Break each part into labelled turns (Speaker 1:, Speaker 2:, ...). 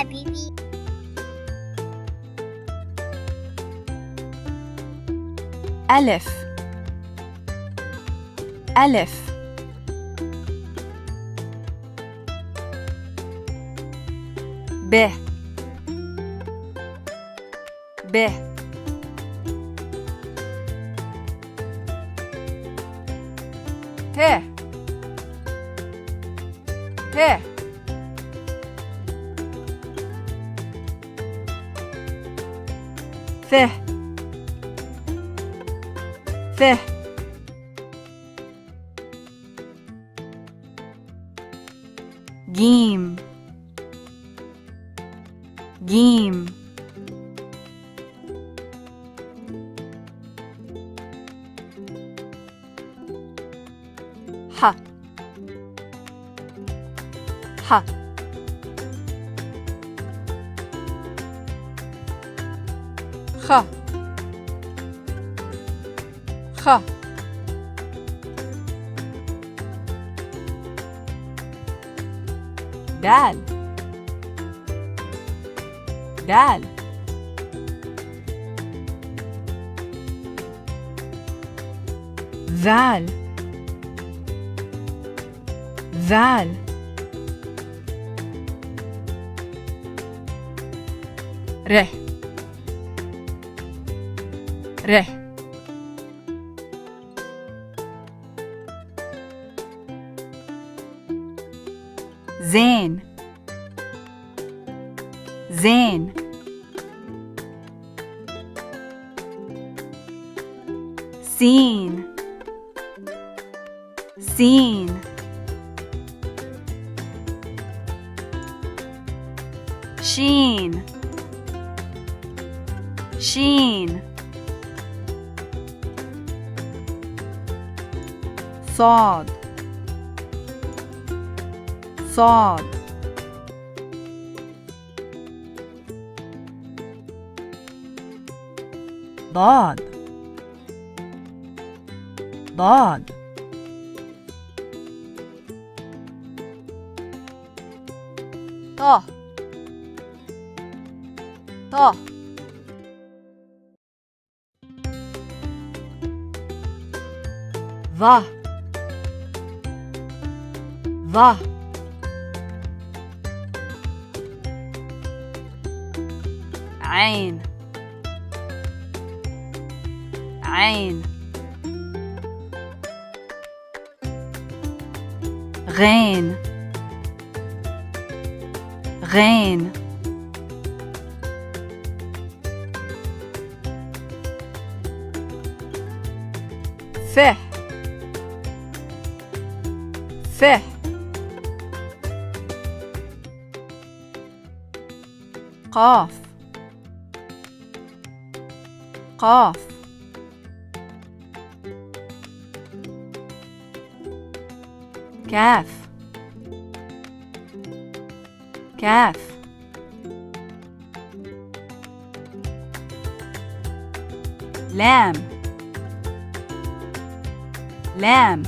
Speaker 1: حبيبي.
Speaker 2: ألف ألف ب ب ت ت ث ث جيم جيم ح ح خ خ دال دال ذال ذال ر ر زين زين سين سين شين شين صاد صاد ضاد ضاد طه طه ظه ظه عين عين غين غين ف ف قاف قاف كاف كاف لام لام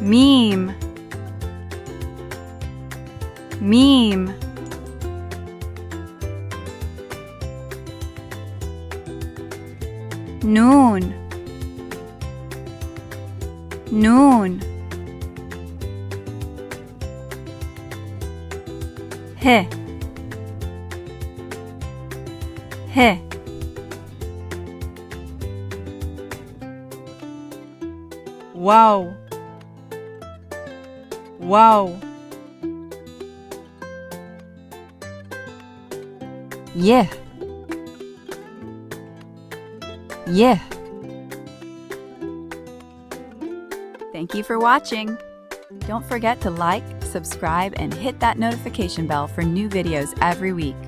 Speaker 2: ميم ميم نون نون ه ه واو واو يه يه. Thank you for watching. Don't forget to like, subscribe, and hit that notification bell for new videos every week.